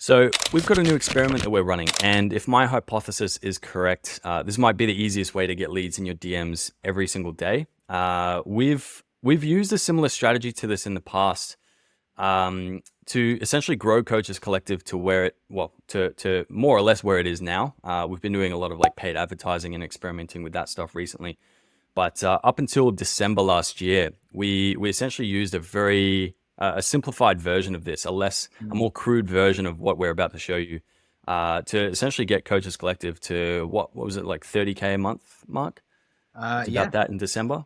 So we've got a new experiment that we're running, and if my hypothesis is correct, this might be the easiest way to get leads in your DMs every single day. We've used a similar strategy to this in the past, to essentially grow Coaches Collective to where it, well, to more or less where it is now. We've been doing a lot of like paid advertising and experimenting with that stuff recently. But up until December last year, we essentially used a very a simplified version of this, a more crude version of what we're about to show you, to essentially get Coaches Collective to what was it, like 30K a month, Mark? It's Yeah. about that in December.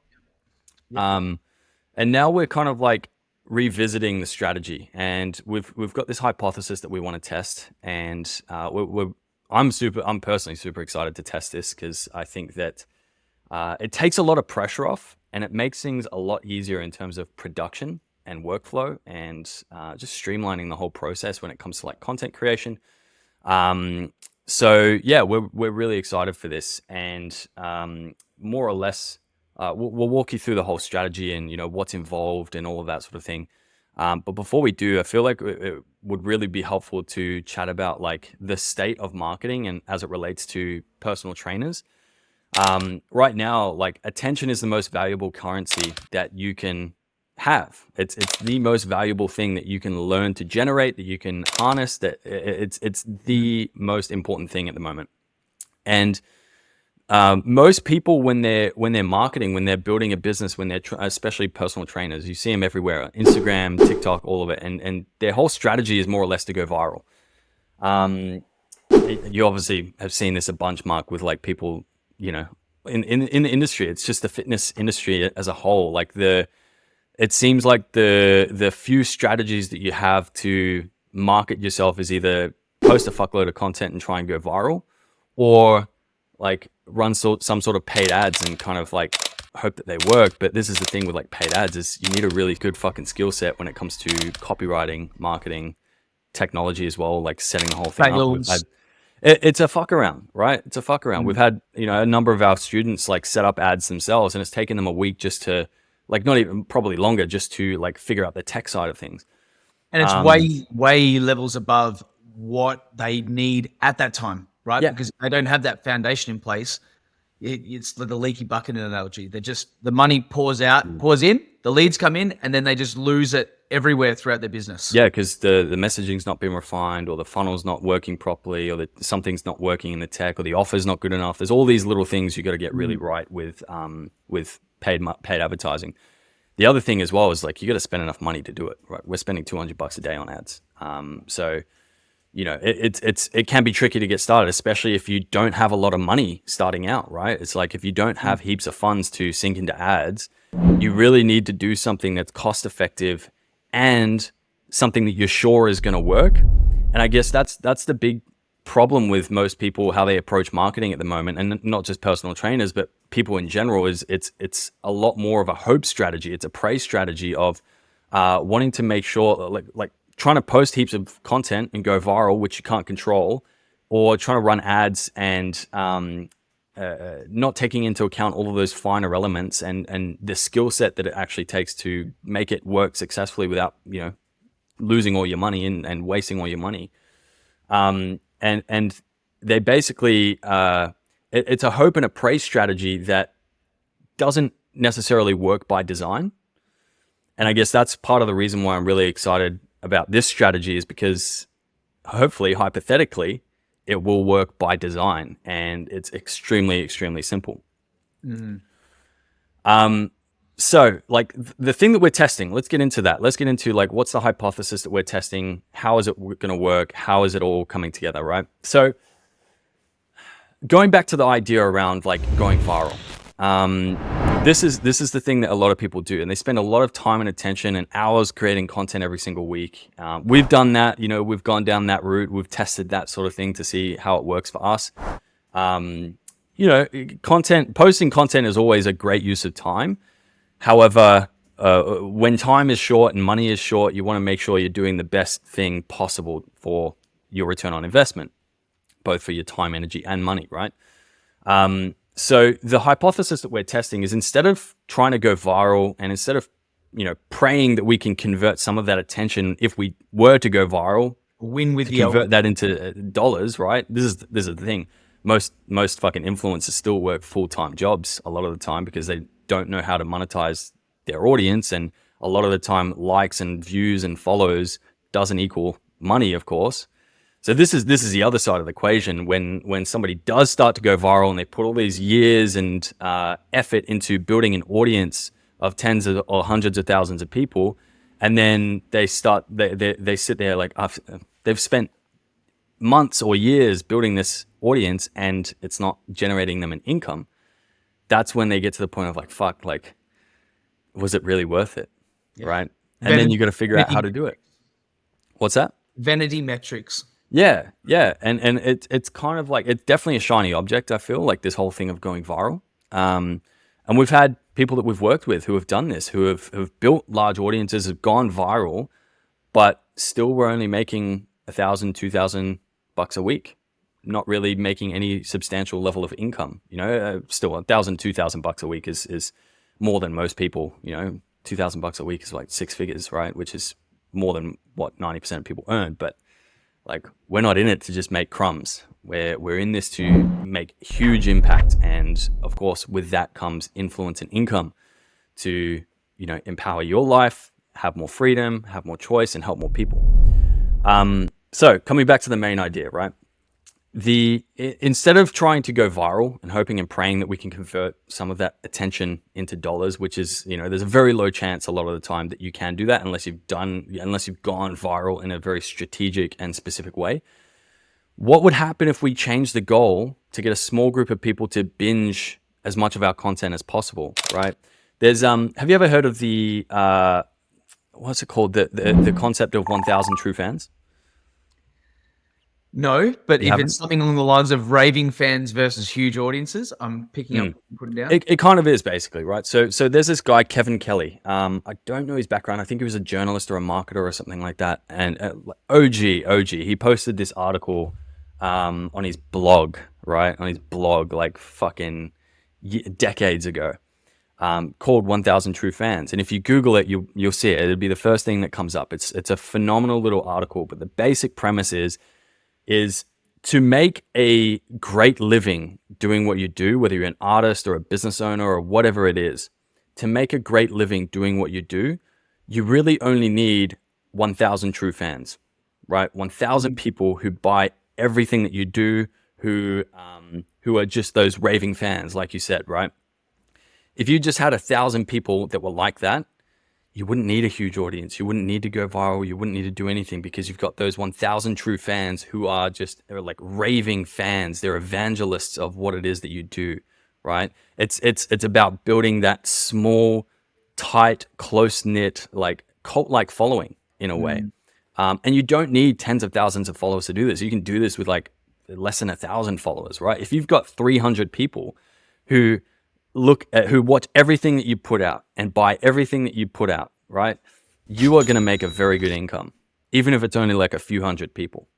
Yeah. And now we're kind of like revisiting the strategy, and we've got this hypothesis that we want to test, and I'm personally super excited to test this because I think that it takes a lot of pressure off, and it makes things a lot easier in terms of production and workflow, and just streamlining the whole process when it comes to like content creation. So yeah, we're really excited for this, and more or less, we'll walk you through the whole strategy and what's involved and all of that sort of thing. But before we do, I feel like it would really be helpful to chat about like the state of marketing and as it relates to personal trainers. Right now, like attention is the most valuable currency that you can have. It's the most valuable thing that you can learn to generate, that you can harness. That it's the most important thing at the moment. And most people, when they're marketing, when they're building a business, when they're especially personal trainers, you see them everywhere: Instagram, TikTok, all of it, and their whole strategy is more or less to go viral. You obviously have seen this a bunch, Mark, with like people, in the industry. It's just the fitness industry as a whole. Like it seems like the few strategies that you have to market yourself is either post a fuckload of content and try and go viral, or like run some sort of paid ads and kind of like hope that they work. But this is the thing with like paid ads, is you need a really good fucking skill set when it comes to copywriting, marketing, technology as well, like setting the whole thing up. It's a fuck around, right? It's a fuck around. We've had, a number of our students like set up ads themselves, and it's taken them a week just to like, not even, probably longer, just to like figure out the tech side of things. And it's way levels above what they need at that time, right? Yeah. Because they don't have that foundation in place. It's the leaky bucket analogy. The money pours in, the leads come in, and then they just lose it everywhere throughout their business. Yeah, because the messaging's not been refined, or the funnel's not working properly, or something's not working in the tech, or the offer's not good enough. There's all these little things you got to get really right with paid advertising. The other thing as well is like you got to spend enough money to do it. Right, we're spending $200 a day on ads. So it can be tricky to get started, especially if you don't have a lot of money starting out. Right, it's like if you don't have heaps of funds to sink into ads, you really need to do something that's cost effective and something that you're sure is going to work. And I guess that's the big problem with most people, how they approach marketing at the moment, and not just personal trainers, but people in general, is it's a lot more of a hope strategy. It's a praise strategy of wanting to make sure, like trying to post heaps of content and go viral, which you can't control, or trying to run ads and not taking into account all of those finer elements and the skill set that it actually takes to make it work successfully without losing all your money and wasting all your money. And they basically it's a hope and a praise strategy that doesn't necessarily work by design. And I guess that's part of the reason why I'm really excited about this strategy, is because hopefully, hypothetically, it will work by design, and it's extremely, extremely simple. So like the thing that we're testing, let's get into that. Let's get into like, what's the hypothesis that we're testing? How is it going to work? How is it all coming together, right? So going back to the idea around like going viral, this is the thing that a lot of people do, and they spend a lot of time and attention and hours creating content every single week. We've done that, we've gone down that route. We've tested that sort of thing to see how it works for us. Posting content is always a great use of time. However, when time is short and money is short, you want to make sure you're doing the best thing possible for your return on investment, both for your time, energy, and money, right? So the hypothesis that we're testing is, instead of trying to go viral, and instead of praying that we can convert some of that attention if we were to go viral, win with to the convert that into dollars, right? This is the thing. Most fucking influencers still work full-time jobs a lot of the time because they don't know how to monetize their audience, and a lot of the time likes and views and follows doesn't equal money, of course. So this is the other side of the equation. When somebody does start to go viral and they put all these years and effort into building an audience of tens of, or hundreds of thousands of people, and then they sit there like they've spent months or years building this audience and it's not generating them an income. That's when they get to the point of like, fuck, like, was it really worth it? Yeah. Right? And then you got to figure out how to do it. What's that? Vanity metrics. Yeah. And it's kind of like, it's definitely a shiny object, I feel, like this whole thing of going viral. And we've had people that we've worked with who have done this, who have built large audiences, have gone viral, but still were only making $1,000, $2,000 a week, not really making any substantial level of income. You know, still $1,000, $2,000 a week is more than most people. You know, $2,000 a week is like six figures, right? Which is more than what 90% of people earn. But like, we're not in it to just make crumbs. We're in this to make huge impact, and of course, with that comes influence and income to, you know, empower your life, have more freedom, have more choice, and help more people. So coming back to the main idea, right? Instead of trying to go viral and hoping and praying that we can convert some of that attention into dollars, which is, you know, there's a very low chance a lot of the time that you can do that unless you've gone viral in a very strategic and specific way. What would happen if we changed the goal to get a small group of people to binge as much of our content as possible, right? There's have you ever heard of the what's it called, the concept of 1,000 true fans? No, but You if haven't? it's something along the lines of raving fans versus huge audiences, I'm picking up and putting down. It kind of is, basically, right? So there's this guy, Kevin Kelly. I don't know his background. I think he was a journalist or a marketer or something like that. And OG. He posted this article on his blog, right? On his blog, like fucking decades ago, called 1,000 True Fans. And if you Google it, you'll see it. It'll be the first thing that comes up. It's a phenomenal little article. But the basic premise is to make a great living doing what you do, whether you're an artist or a business owner or whatever it is, to make a great living doing what you do, you really only need 1,000 true fans, right? 1,000 people who buy everything that you do, who are just those raving fans, like you said, right? If you just had 1,000 people that were like that, you wouldn't need a huge audience. You wouldn't need to go viral. You wouldn't need to do anything, because you've got those 1,000 true fans who are they're like raving fans. They're evangelists of what it is that you do, right? It's about building that small, tight, close-knit, like cult-like following in a way. And you don't need tens of thousands of followers to do this. You can do this with like less than 1,000 followers, right? If you've got 300 people who watch everything that you put out and buy everything that you put out, right? You are going to make a very good income, even if it's only like a few hundred people.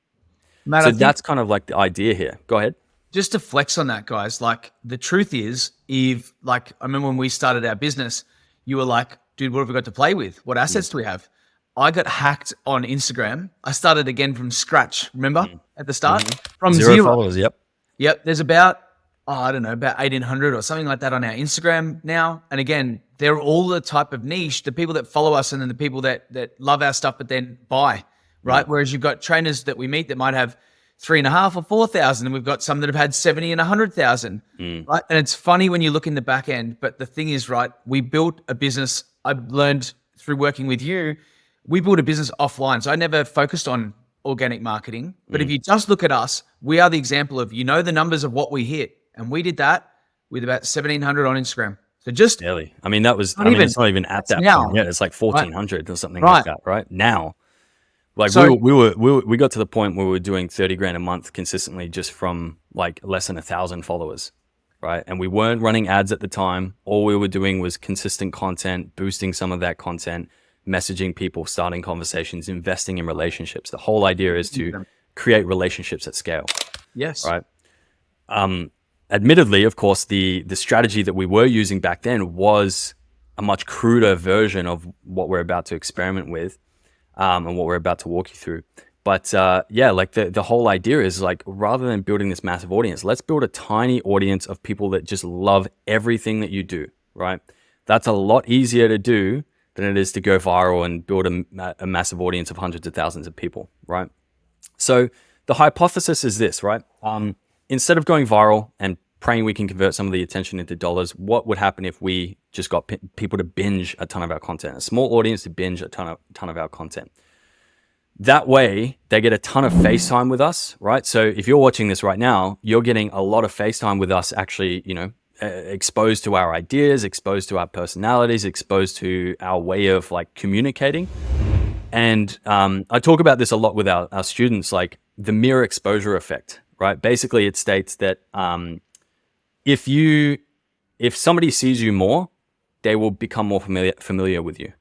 Matt, So that's kind of like the idea here. Go ahead. just to flex on that, guys, like the truth is, if like I remember when we started our business, you were like, dude, what have we got to play with? What assets do we have? I got hacked on Instagram. I started again from scratch, remember? At the start? From zero. followers. Yep. Yep, there's about, I don't know, about 1,800 or something like that on our Instagram now. And again, they're all the type of niche, the people that follow us and then the people that love our stuff but then buy, right? Whereas you've got trainers that we meet that might have 3,500 or 4,000, and we've got some that have had 70 and 100,000, right? And it's funny when you look in the back end, but the thing is, right, we built a business. I've learned through working with you, we built a business offline. So I never focused on organic marketing. But if you just look at us, we are the example of, the numbers of what we hit. And we did that with about 1,700 on Instagram. So just Daily. I mean, it's not even at that now. point yet. It's like 1,400 or something Right. like that, right? Now. Like So- we got to the point where we were doing 30 grand a month consistently just from like less than 1,000 followers, right? And we weren't running ads at the time. All we were doing was consistent content, boosting some of that content, messaging people, starting conversations, investing in relationships. The whole idea is to create relationships at scale, yes. right? Admittedly, of course, the strategy that we were using back then was a much cruder version of what we're about to experiment with. And what we're about to walk you through. But yeah, like the whole idea is like, rather than building this massive audience, let's build a tiny audience of people that just love everything that you do, right? That's a lot easier to do than it is to go viral and build a massive audience of hundreds of thousands of people, right? So the hypothesis is this, right? Instead of going viral and praying we can convert some of the attention into dollars, what would happen if we just got people to binge a ton of our content, a small audience to binge a ton of our content? That way, they get a ton of FaceTime with us, right? So if you're watching this right now, you're getting a lot of FaceTime with us, actually, exposed to our ideas, exposed to our personalities, exposed to our way of like communicating. And I talk about this a lot with our students, like the mirror exposure effect, right? Basically, it states that if somebody sees you more, they will become more familiar with you.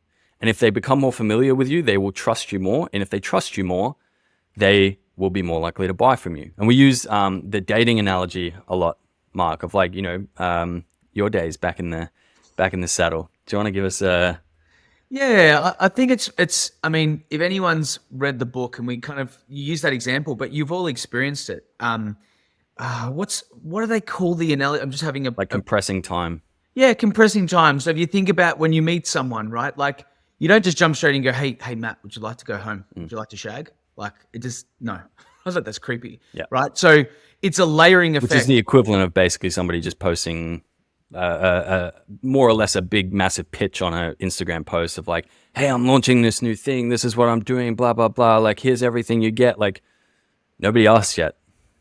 And if they become more familiar with you, they will trust you more. And if they trust you more, they will be more likely to buy from you. And we use the dating analogy a lot, Mark, of like, your days back in the saddle. Do you want to give us a... Yeah, I think it's. I mean, if anyone's read the book, and we kind of use that example, but you've all experienced it. What do they call the analogy? I'm just having like compressing time. Yeah, compressing time. So if you think about when you meet someone, right? Like you don't just jump straight and go, hey, Matt, would you like to go home? Would you like to shag? Like it just no. I was like, that's creepy. Yeah. Right. So it's a layering effect. Which is the equivalent of basically somebody just posting more or less a big massive pitch on an Instagram post of like, hey, I'm launching this new thing, this is what I'm doing, blah blah blah, like here's everything you get. Like nobody asked yet.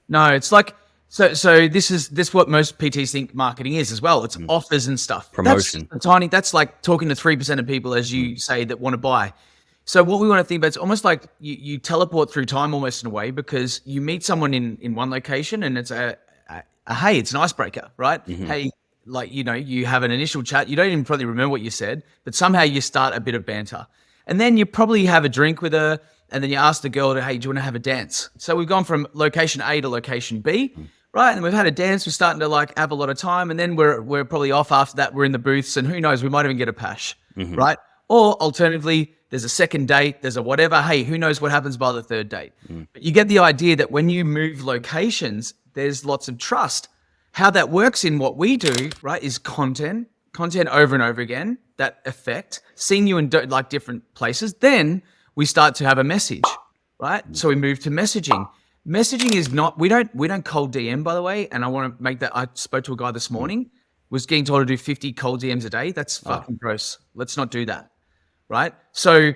No, it's like so this what most PTs think marketing is as well. It's offers and stuff. Promotion. That's like talking to 3% of people, as you say, that want to buy. So what we want to think about, it's almost like you teleport through time almost in a way, because you meet someone in one location and it's a hey, it's an icebreaker, right? Hey, like, you have an initial chat. You don't even probably remember what you said, but somehow you start a bit of banter. And then you probably have a drink with her, and then you ask the girl hey, do you want to have a dance? So we've gone from location A to location B, right? And we've had a dance. We're starting to like have a lot of time, and then we're probably off after that. We're in the booths, and who knows, we might even get a pash, right? Or alternatively, there's a second date, there's a whatever. Hey, who knows what happens by the third date? But you get the idea that when you move locations, there's lots of trust. How that works in what we do, right, is content over and over again, that effect, seeing you in like different places. Then we start to have a message, right? So we move to messaging. Messaging is not, we don't cold DM, by the way. And I want to make that, I spoke to a guy this morning, was getting told to do 50 cold DMs a day. That's fucking gross. Let's not do that, right? So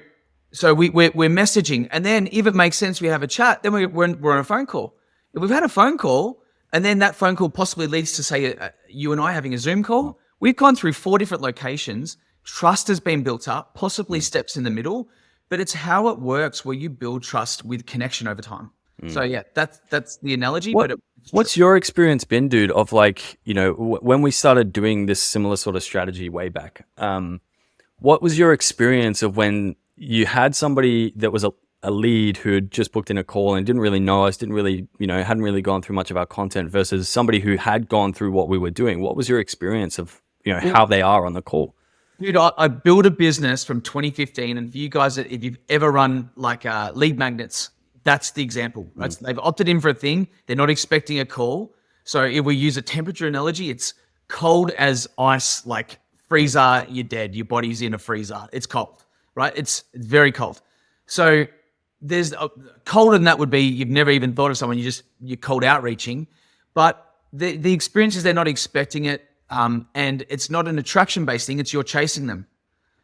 we're messaging. And then if it makes sense, we have a chat, then we're on a phone call. If we've had a phone call, and then that phone call possibly leads to, say, you and I having a Zoom call. We've gone through 4 different locations. Trust has been built up, possibly steps in the middle, but it's how it works where you build trust with connection over time. So yeah, that's the analogy. What's your experience been, dude, of like, when we started doing this similar sort of strategy way back, what was your experience of when you had somebody that was a lead who had just booked in a call and didn't really know us, hadn't really gone through much of our content, versus somebody who had gone through what we were doing? What was your experience of, how they are on the call? Dude, I built a business from 2015, and for you guys, if you've ever run like lead magnets, that's the example, right? So they've opted in for a thing. They're not expecting a call. So if we use a temperature analogy, it's cold as ice, like freezer, you're dead. Your body's in a freezer. It's cold, right? It's very cold. So there's colder than that would be you've never even thought of someone, you're cold outreaching. But the experience is they're not expecting it, and it's not an attraction-based thing, it's you're chasing them.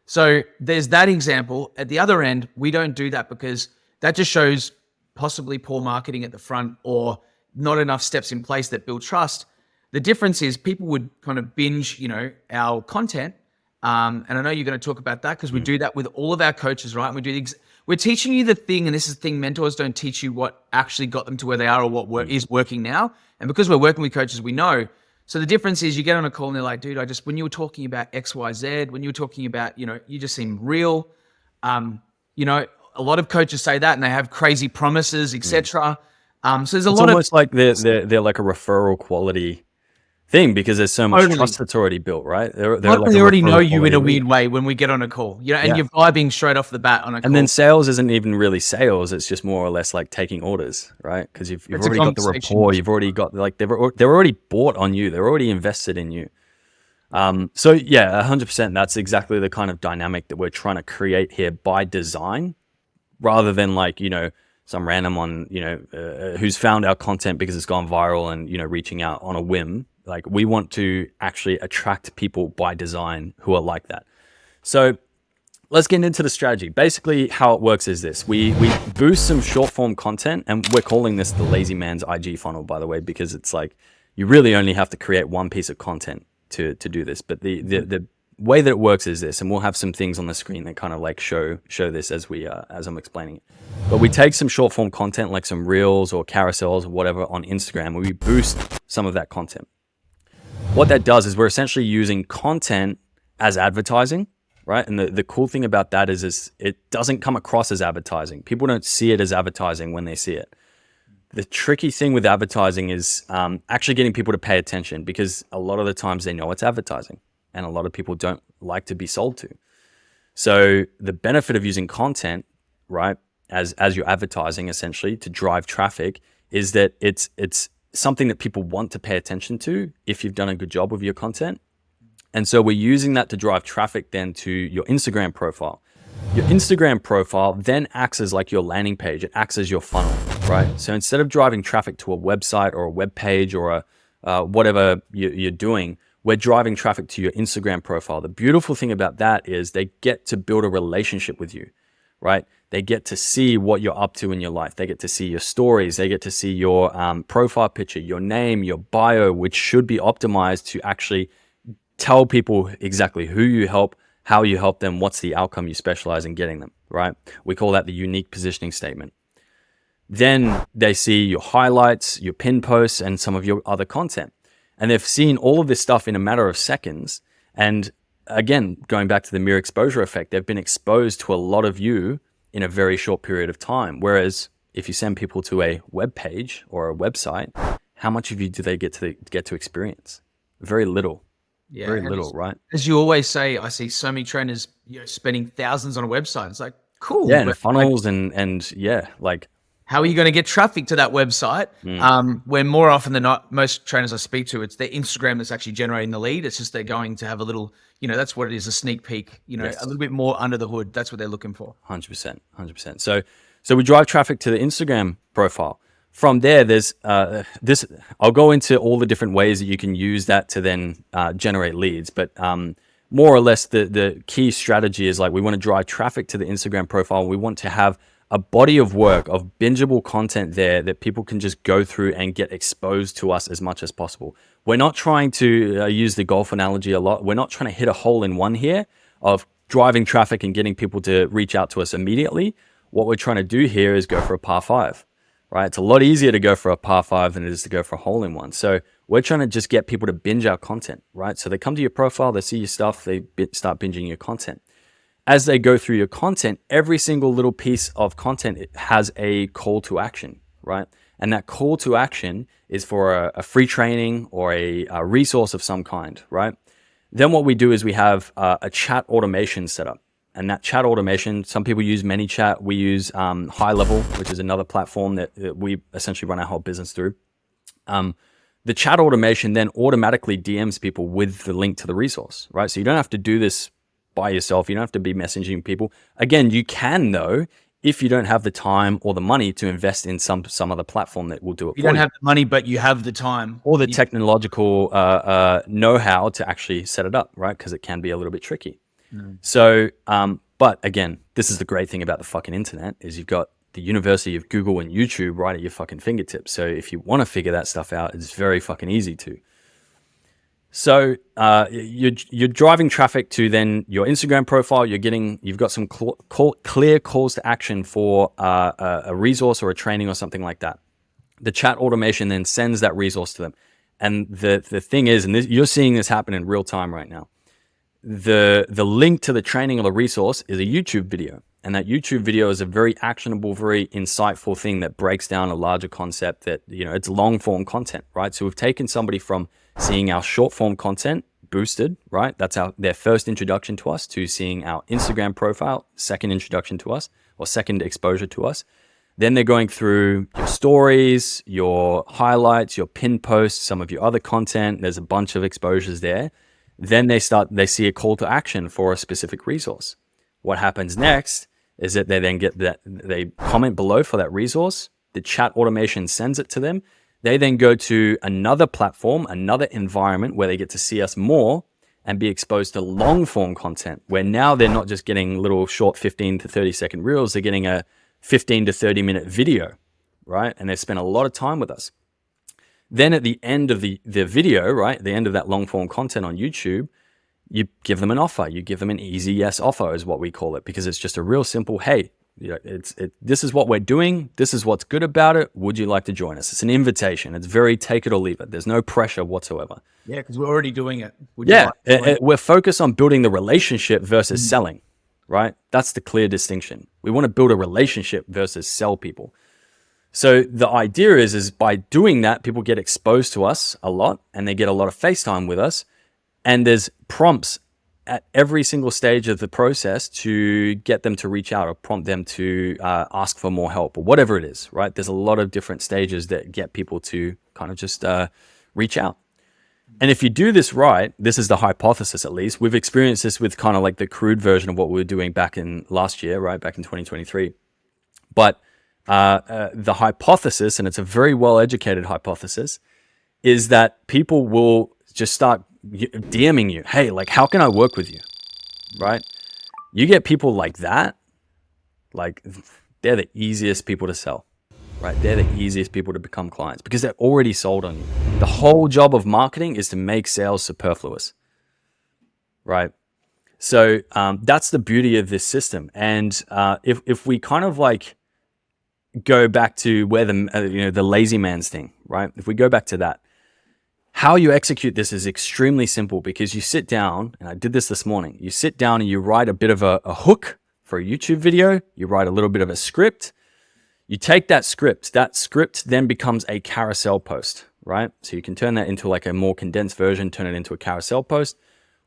So there's that example. At the other end, we don't do that because that just shows possibly poor marketing at the front or not enough steps in place that build trust. The difference is people would kind of binge, our content. And I know you're going to talk about that because we do that with all of our coaches, right? And we do we're teaching you the thing, and this is the thing, mentors don't teach you what actually got them to where they are or what is working now. And because we're working with coaches, we know. So the difference is you get on a call and they're like, dude, when you were talking about X, Y, Z, when you were talking about, you just seem real. A lot of coaches say that and they have crazy promises, etc. So there's a lot of... It's almost like they're like a referral quality thing because there's so much Totally. trust that's already built, right? They're Like like they a already know referral you in quality a lead. weird way when we get on a call, you know, and Yeah. you're vibing straight off the bat on a call. And then sales isn't even really sales. It's just more or less like taking orders, right? Because you've It's a already got the conversation. rapport. You've already got like they're already bought on you. They're already invested in you. So yeah, 100%. That's exactly the kind of dynamic that we're trying to create here by design, rather than like, you know, some random on, you know, who's found our content because it's gone viral and, you know, reaching out on a whim. Like we want to actually attract people by design who are like that. So let's get into the strategy. Basically, how it works is this: we boost some short form content, and we're calling this the lazy man's IG funnel, by the way, because it's like you really only have to create one piece of content to do this. But the way that it works is this, and we'll have some things on the screen that kind of like show this as I'm explaining it. But we take some short form content like some reels or carousels or whatever on Instagram, and we boost some of that content. What that does is we're essentially using content as advertising, right? And the cool thing about that is it doesn't come across as advertising. People don't see it as advertising when they see it. The tricky thing with advertising is actually getting people to pay attention, because a lot of the times they know it's advertising and a lot of people don't like to be sold to. So the benefit of using content, right, as your advertising essentially to drive traffic, is that it's something that people want to pay attention to if you've done a good job with your content. And so we're using that to drive traffic then to your Instagram profile. Your Instagram profile then acts as like your landing page. It acts as your funnel, right? So instead of driving traffic to a website or a web page or whatever you're doing, we're driving traffic to your Instagram profile. The beautiful thing about that is they get to build a relationship with you, right? They get to see what you're up to in your life. They get to see your stories. They get to see your profile picture, your name, your bio, which should be optimized to actually tell people exactly who you help, how you help them, what's the outcome you specialize in getting them, right? We call that the unique positioning statement. Then they see your highlights, your pin posts, and some of your other content. And they've seen all of this stuff in a matter of seconds. And again, going back to the mere exposure effect, they've been exposed to a lot of you in a very short period of time. Whereas if you send people to a web page or a website, how much of you do they get to experience? Very little. Yeah, Very little, right? As you always say, I see so many trainers, you know, spending thousands on a website. It's like, cool. Yeah, and but funnels and yeah, like how are you going to get traffic to that website? Where more often than not, most trainers I speak to, it's their Instagram that's actually generating the lead. It's just they're going to have a little, you know, that's what it is, a sneak peek, you know, Yes. a little bit more under the hood. That's what they're looking for. 100%. So we drive traffic to the Instagram profile. From there, there's this. I'll go into all the different ways that you can use that to then generate leads. But more or less, the key strategy is like we want to drive traffic to the Instagram profile. We want to have a body of work of bingeable content there that people can just go through and get exposed to us as much as possible. We're not trying to use the golf analogy a lot. We're not trying to hit a hole in one here of driving traffic and getting people to reach out to us immediately. What we're trying to do here is go for a par five. Right? It's a lot easier to go for a par five than it is to go for a hole in one. So we're trying to just get people to binge our content, right? So they come to your profile, they see your stuff, they start binging your content. As they go through your content, every single little piece of content it has a call to action, right? And that call to action is for a free training or a resource of some kind, right? Then what we do is we have a chat automation set up. And that chat automation, some people use ManyChat. We use High Level, which is another platform that we essentially run our whole business through. The chat automation then automatically DMs people with the link to the resource, right? So you don't have to do this by yourself. You don't have to be messaging people. Again, you can though, if you don't have the time or the money to invest in some other platform that will do it for you. You don't have the money, but you have the time. Or the technological know-how to actually set it up, right? Because it can be a little bit tricky. So, but again, this is the great thing about the fucking internet is you've got the University of Google and YouTube right at your fucking fingertips. So if you want to figure that stuff out, it's very fucking easy to. So you're driving traffic to then your Instagram profile. You've got some clear calls to action for a resource or a training or something like that. The chat automation then sends that resource to them. And the thing is, and you're seeing this happen in real time right now. The link to the training or the resource is a YouTube video. And that YouTube video is a very actionable, very insightful thing that breaks down a larger concept that, it's long form content, right? So we've taken somebody from seeing our short form content boosted, right? That's their first introduction to us, to seeing our Instagram profile, second introduction to us, or second exposure to us. Then they're going through your stories, your highlights, your pin posts, some of your other content. There's a bunch of exposures there. Then they see a call to action for a specific resource. What happens next is that they then they comment below for that resource. The chat automation sends it to them. They then go to another platform, another environment where they get to see us more and be exposed to long form content, where now they're not just getting little short 15 to 30 second reels, they're getting a 15 to 30 minute video, right? And they've spent a lot of time with us. Then at the end of the video, right, at the end of that long form content on YouTube, you give them an offer. You give them an easy yes offer is what we call it, because it's just a real simple, hey, this is what we're doing. This is what's good about it. Would you like to join us? It's an invitation. It's very take it or leave it. There's no pressure whatsoever. Yeah, because we're already doing it. We're focused on building the relationship versus selling, right? That's the clear distinction. We want to build a relationship versus sell people. So the idea is by doing that, people get exposed to us a lot and they get a lot of FaceTime with us. And there's prompts at every single stage of the process to get them to reach out or prompt them to ask for more help or whatever it is, right? There's a lot of different stages that get people to kind of just reach out. And if you do this right, this is the hypothesis at least. We've experienced this with kind of like the crude version of what we were doing back in last year, right? Back in 2023. But the hypothesis, and it's a very well-educated hypothesis, is that people will just start DMing you, hey, like, how can I work with you, right? You get people like that, like, they're the easiest people to sell, right? They're the easiest people to become clients because they're already sold on you. The whole job of marketing is to make sales superfluous, right? So that's the beauty of this system. And if we kind of like go back to where the lazy man's thing, right? If we go back to that, how you execute this is extremely simple, because you sit down, and I did this morning, you sit down and you write a bit of a hook for a YouTube video, you write a little bit of a script, you take that script then becomes a carousel post, right? So you can turn that into like a more condensed version, turn it into a carousel post,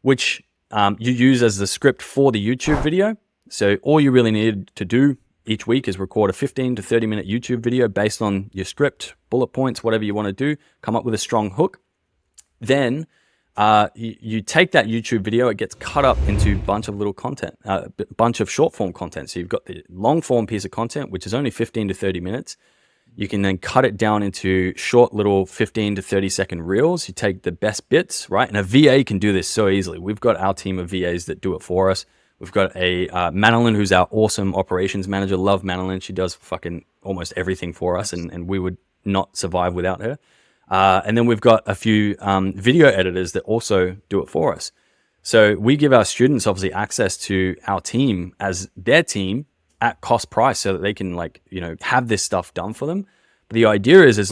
which you use as the script for the YouTube video. So all you really need to do each week is record a 15 to 30 minute YouTube video based on your script, bullet points, whatever you want to do, come up with a strong hook. Then you take that YouTube video, it gets cut up into a bunch of little content, a bunch of short form content. So you've got the long form piece of content, which is only 15 to 30 minutes. You can then cut it down into short little 15 to 30 second reels. You take the best bits, right? And a VA can do this so easily. We've got our team of VAs that do it for us. We've got a Manolyn, who's our awesome operations manager. Love Manolyn. She does fucking almost everything for us, and we would not survive without her. And then we've got a few video editors that also do it for us. So we give our students obviously access to our team as their team at cost price, so that they can have this stuff done for them. But the idea is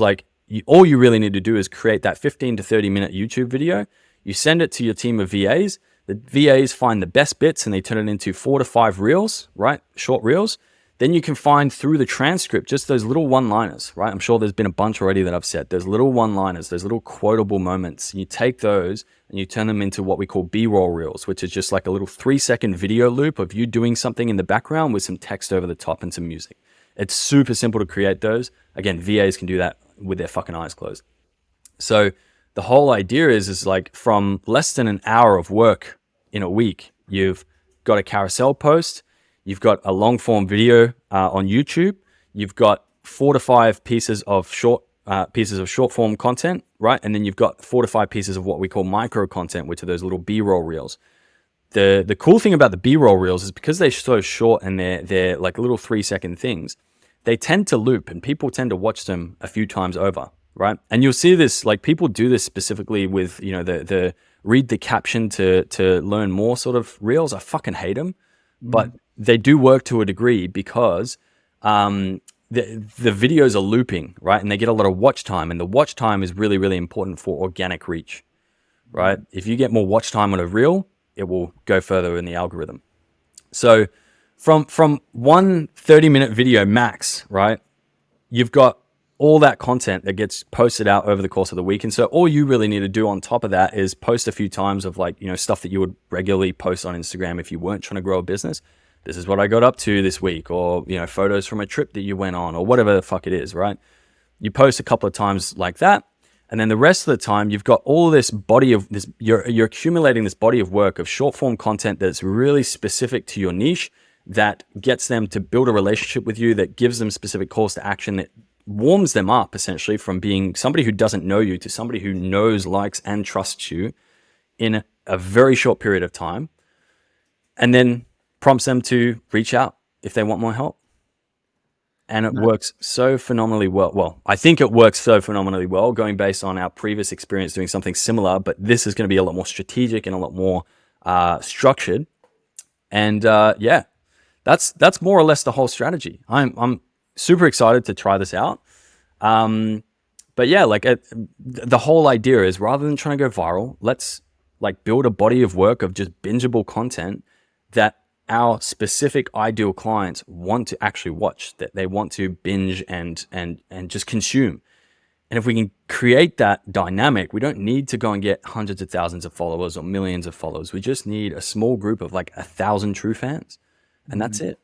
all you really need to do is create that 15 to 30 minute YouTube video. You send it to your team of VAs. The VAs find the best bits and they turn it into 4 to 5 reels, right? Short reels. Then you can find through the transcript just those little one-liners, right? I'm sure there's been a bunch already that I've said. Those little one-liners, those little quotable moments. And you take those and you turn them into what we call B-roll reels, which is just like a little 3-second video loop of you doing something in the background with some text over the top and some music. It's super simple to create those. Again, VAs can do that with their fucking eyes closed. So the whole idea is like from less than an hour of work in a week, you've got a carousel post, you've got a long form video on YouTube, you've got 4 to 5 pieces of short form content, right? And then you've got 4 to 5 pieces of what we call micro content, which are those little B-roll reels. The cool thing about the B-roll reels is because they're so short and they're like little 3-second things, they tend to loop and people tend to watch them a few times over, right? And you'll see this, like people do this specifically with, the read the caption to learn more sort of reels. I fucking hate them, but they do work to a degree because the videos are looping, right? And they get a lot of watch time, and the watch time is really, really important for organic reach, right? If you get more watch time on a reel, it will go further in the algorithm. So from one 30-minute video max, right? You've got all that content that gets posted out over the course of the week. And so all you really need to do on top of that is post a few times of like, stuff that you would regularly post on Instagram if you weren't trying to grow a business. This is what I got up to this week, or, photos from a trip that you went on, or whatever the fuck it is, right? You post a couple of times like that. And then the rest of the time, you've got all this body of this, you're accumulating this body of work of short form content that's really specific to your niche, that gets them to build a relationship with you, that gives them specific calls to action, that warms them up essentially from being somebody who doesn't know you to somebody who knows, likes, and trusts you in a very short period of time, and then prompts them to reach out if they want more help. And it works so phenomenally well. Well, I think it works so phenomenally well, going based on our previous experience doing something similar, but this is going to be a lot more strategic and a lot more structured. And that's more or less the whole strategy. I'm super excited to try this out. But yeah, the whole idea is, rather than trying to go viral, let's build a body of work of just bingeable content that our specific ideal clients want to actually watch, that they want to binge and just consume. And if we can create that dynamic, we don't need to go and get hundreds of thousands of followers or millions of followers. We just need a small group of 1,000 true fans, and that's it.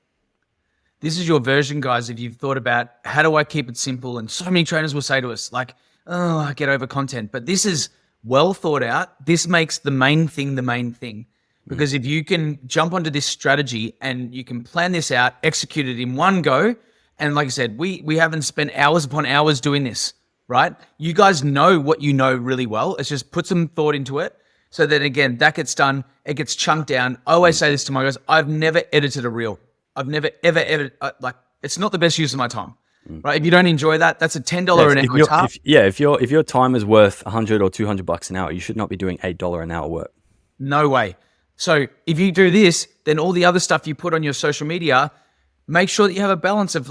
This is your version, guys. If you've thought about how do I keep it simple, and so many trainers will say to us oh, I get over content, but this is well thought out. This makes the main thing the main thing, because if you can jump onto this strategy and you can plan this out, execute it in one go. And like I said, we haven't spent hours upon hours doing this, right? You guys know what you know really well. It's just put some thought into it. So that again, that gets done. It gets chunked down. I always say this to my guys. I've never edited a reel. I've never ever edited, it's not the best use of my time, right? If you don't enjoy that, that's a $10 an hour task. If your time is worth $100 or $200 an hour, you should not be doing $8 an hour work. No way. So if you do this, then all the other stuff you put on your social media, make sure that you have a balance of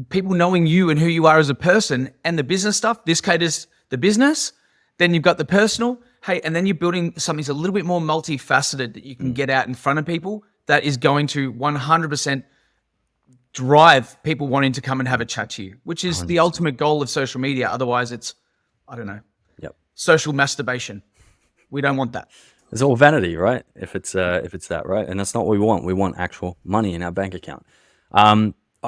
people knowing you and who you are as a person, and the business stuff. This caters the business. Then you've got the personal. Hey, and then you're building something that's a little bit more multifaceted that you can get out in front of people, that is going to 100% drive people wanting to come and have a chat to you, which is 100%. The ultimate goal of social media. Otherwise it's, I don't know, social masturbation. We don't want that. It's all vanity, right? If it's that, right? And that's not what we want. We want actual money in our bank account.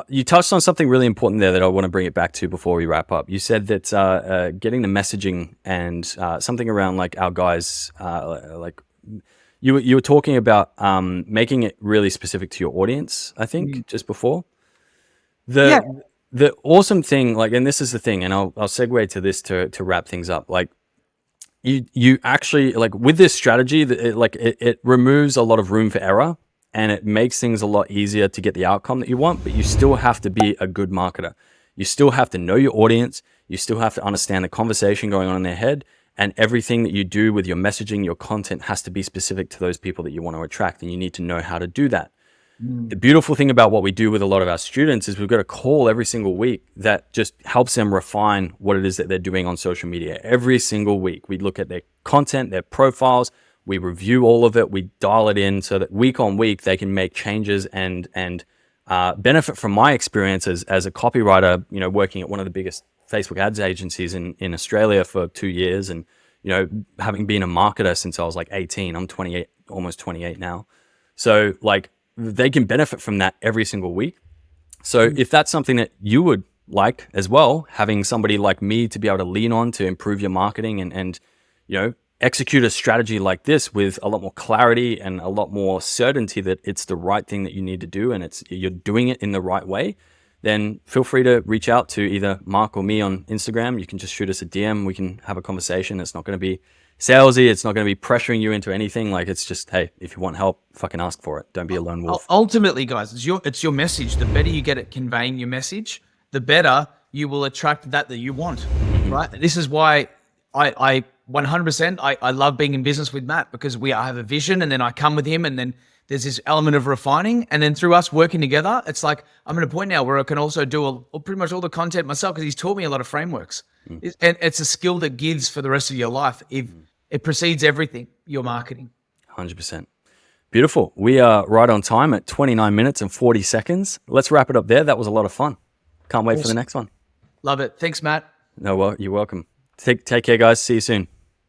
You touched on something really important there that I want to bring it back to before we wrap up. You said that getting the messaging and something around our guys, you were talking about making it really specific to your audience, I think, just before. The awesome thing, and this is the thing, and I'll segue to this to wrap things up. You actually, with this strategy, it removes a lot of room for error, and it makes things a lot easier to get the outcome that you want, but you still have to be a good marketer. You still have to know your audience. You still have to understand the conversation going on in their head, and everything that you do with your messaging, your content has to be specific to those people that you want to attract, and you need to know how to do that. The beautiful thing about what we do with a lot of our students is we've got a call every single week that just helps them refine what it is that they're doing on social media. Every single week, we look at their content, their profiles, we review all of it, we dial it in so that week on week, they can make changes and benefit from my experiences as a copywriter, working at one of the biggest Facebook ads agencies in Australia for 2 years, and having been a marketer since I was 18. I'm 28, almost 28 now. So they can benefit from that every single week. So if that's something that you would like as well, having somebody like me to be able to lean on to improve your marketing and execute a strategy like this with a lot more clarity and a lot more certainty that it's the right thing that you need to do and you're doing it in the right way, then feel free to reach out to either Mark or me on Instagram. You can just shoot us a DM. We can have a conversation. It's not going to be salesy. It's not going to be pressuring you into anything. It's just, hey, if you want help, fucking ask for it. Don't be a lone wolf. Ultimately, guys, it's your message. The better you get at conveying your message, the better you will attract that you want, right? This is why I 100%, I love being in business with Matt, because I have a vision, and then I come with him, and then there's this element of refining, and then through us working together, it's I'm at a point now where I can also do pretty much all the content myself, because he's taught me a lot of frameworks. And it's a skill that gives for the rest of your life. If it precedes everything, your marketing. 100%. Beautiful. We are right on time at 29 minutes and 40 seconds. Let's wrap it up there. That was a lot of fun. Can't wait for the next one. Love it. Thanks, Matt. No, well, you're welcome. Take care, guys. See you soon.